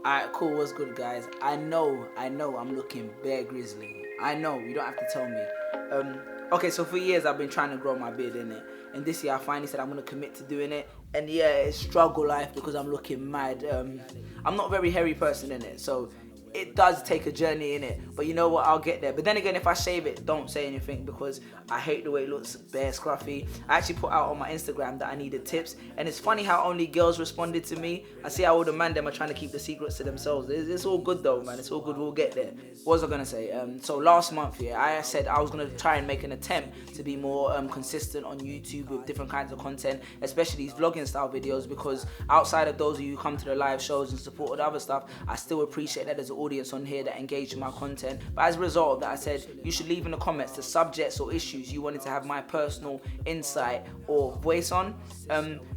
Alright, cool, what's good, guys? I know I'm looking bare grizzly. I know, you don't have to tell me. Okay, so for years I've been trying to grow my beard, innit? And this year I finally said I'm gonna commit to doing it. And yeah, it's struggle life because I'm looking mad. I'm not a very hairy person, innit? So it does take a journey in it, but you know what, I'll get there. But then again, if I shave it, don't say anything because I hate the way it looks bare scruffy. I actually put out on my Instagram that I needed tips, and it's funny how only girls responded to me. I see how all the man them are trying to keep the secrets to themselves. It's all good though, man, it's all good, we'll get there. What was I gonna say? So last month, yeah, I said I was gonna try and make an attempt to be more consistent on YouTube with different kinds of content, especially these vlogging style videos, because outside of those of you who come to the live shows and support the other stuff, I still appreciate that there's an audience on here that engage in my content. But as a result of that, I said you should leave in the comments the subjects or issues you wanted to have my personal insight or voice on.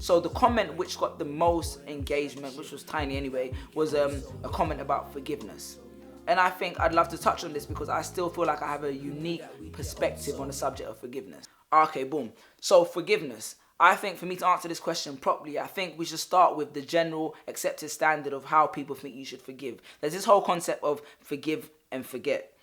So the comment which got the most engagement, which was tiny anyway, was a comment about forgiveness. And I think I'd love to touch on this because I still feel like I have a unique perspective on the subject of forgiveness. Okay, boom. So forgiveness. I think for me to answer this question properly, I think we should start with the general accepted standard of how people think you should forgive. There's this whole concept of forgive and forget.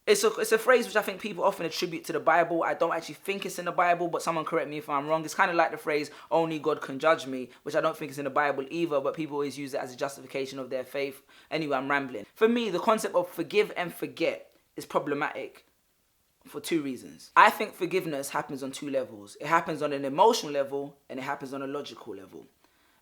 It's a phrase which I think people often attribute to the Bible. I don't actually think it's in the Bible, but someone correct me if I'm wrong. It's kind of like the phrase, only God can judge me, which I don't think is in the Bible either, but people always use it as a justification of their faith. Anyway, I'm rambling. For me, the concept of forgive and forget is problematic for two reasons. I think forgiveness happens on two levels. It happens on an emotional level and it happens on a logical level.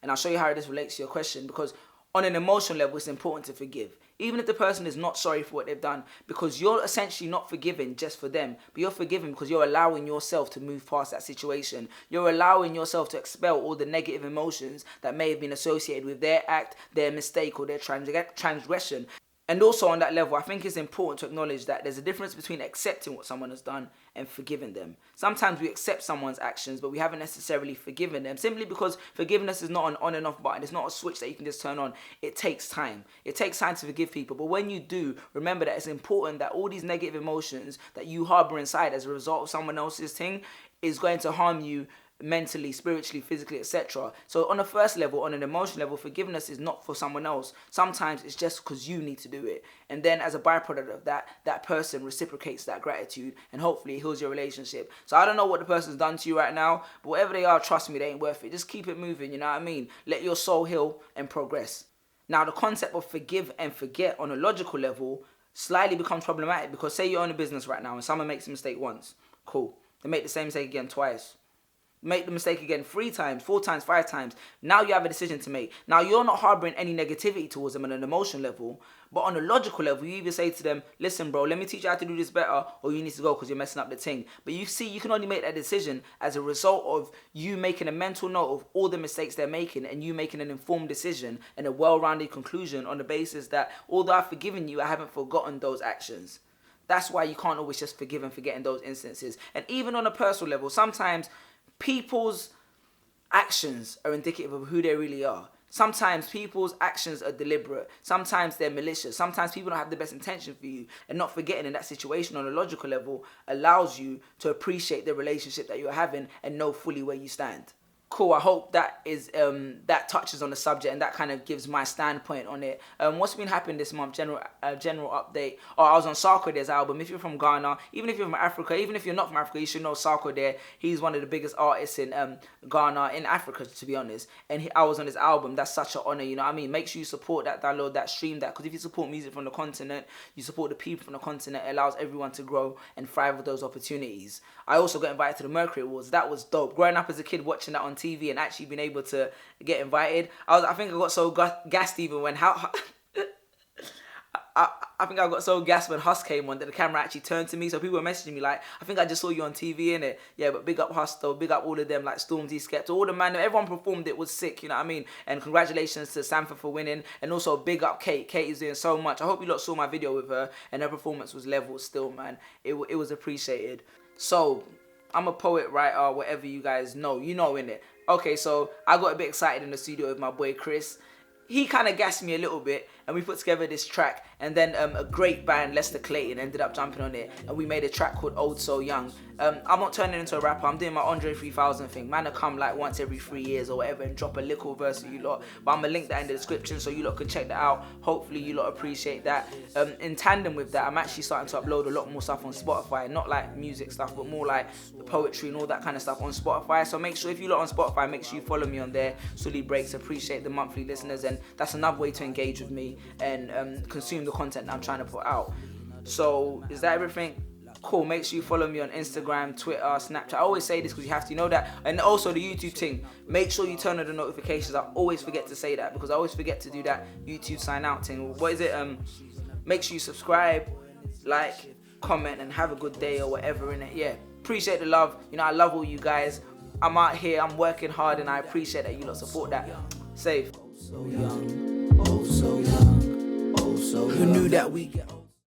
And I'll show you how this relates to your question, because on an emotional level, it's important to forgive. Even if the person is not sorry for what they've done, because you're essentially not forgiving just for them, but you're forgiving because you're allowing yourself to move past that situation. You're allowing yourself to expel all the negative emotions that may have been associated with their act, their mistake, or their transgression. And also on that level, I think it's important to acknowledge that there's a difference between accepting what someone has done and forgiving them. Sometimes we accept someone's actions, but we haven't necessarily forgiven them, simply because forgiveness is not an on and off button. It's not a switch that you can just turn on. It takes time. It takes time to forgive people. But when you do, remember that it's important that all these negative emotions that you harbor inside as a result of someone else's thing is going to harm you mentally, spiritually, physically, etc. So on the first level, on an emotional level, forgiveness is not for someone else. Sometimes it's just because you need to do it. And then as a byproduct of that, that person reciprocates that gratitude and hopefully heals your relationship. So I don't know what the person's done to you right now, but whatever they are, trust me, they ain't worth it. Just keep it moving, you know what I mean? Let your soul heal and progress. Now, the concept of forgive and forget on a logical level slightly becomes problematic, because say you own a business right now and someone makes a mistake once. Cool. They make the same mistake again twice. Make the mistake again 3 times, 4 times, 5 times. Now you have a decision to make. Now you're not harboring any negativity towards them on an emotional level, but on a logical level, you either say to them, listen bro, let me teach you how to do this better, or you need to go because you're messing up the thing. But you see, you can only make that decision as a result of you making a mental note of all the mistakes they're making and you making an informed decision and a well-rounded conclusion on the basis that although I've forgiven you, I haven't forgotten those actions. That's why you can't always just forgive and forget in those instances. And even on a personal level, sometimes people's actions are indicative of who they really are. Sometimes people's actions are deliberate. Sometimes they're malicious. Sometimes people don't have the best intention for you. And not forgetting in that situation on a logical level allows you to appreciate the relationship that you're having and know fully where you stand. Cool, I hope that is that touches on the subject and that kind of gives my standpoint on it. What's been happening this month, general update. I was on Sarkodie's album. If you're from Ghana, even if you're from Africa, even if you're not from Africa, you should know Sarkodie. He's one of the biggest artists in Ghana, in Africa, to be honest. And I was on his album. That's such an honor, you know what I mean? Make sure you support that, download that, stream that, because if you support music from the continent, you support the people from the continent. It allows everyone to grow and thrive with those opportunities. I also got invited to the Mercury Awards. That was dope. Growing up as a kid, watching that on TV and actually being able to get invited, I think I got so gassed even when I think I got so gassed when Huss came on that the camera actually turned to me. So people were messaging me like, I think I just saw you on TV, innit? Yeah, but big up Huss though, big up all of them, like Stormzy, Skepta, all the man, everyone performed, it was sick, you know what I mean? And congratulations to Sanford for winning, and also big up Kate. Kate is doing so much. I hope you lot saw my video with her, and her performance was level still, man. It was appreciated. So, I'm a poet, writer, whatever you guys know, you know, innit? Okay, so I got a bit excited in the studio with my boy Chris. he kind of gassed me a little bit, and we put together this track, and then a great band, Lester Clayton, ended up jumping on it, and we made a track called Old So Young. I'm not turning into a rapper, I'm doing my Andre 3000 thing. Man, I come like once every 3 years or whatever and drop a little verse to you lot, but I'm gonna link that in the description so you lot can check that out. Hopefully you lot appreciate that. In tandem with that, I'm actually starting to upload a lot more stuff on Spotify, not like music stuff, but more like the poetry and all that kind of stuff on Spotify. So make sure, if you lot on Spotify, make sure you follow me on there, Suli Breaks. Appreciate the monthly listeners, and that's another way to engage with me and consume the content that I'm trying to put out. So is that everything? Cool. Make sure you follow me on Instagram, Twitter, Snapchat. I always say this because you have to know that. And also the YouTube thing, make sure you turn on the notifications. I always forget to say that because I always forget to do that YouTube sign out thing. What is it? Make sure you subscribe, like, comment, and have a good day or whatever in it. Yeah, appreciate the love. You know, I love all you guys. I'm out here, I'm working hard, and I appreciate that you lot support that. Safe. So young, oh so young, oh so young. Who knew that we get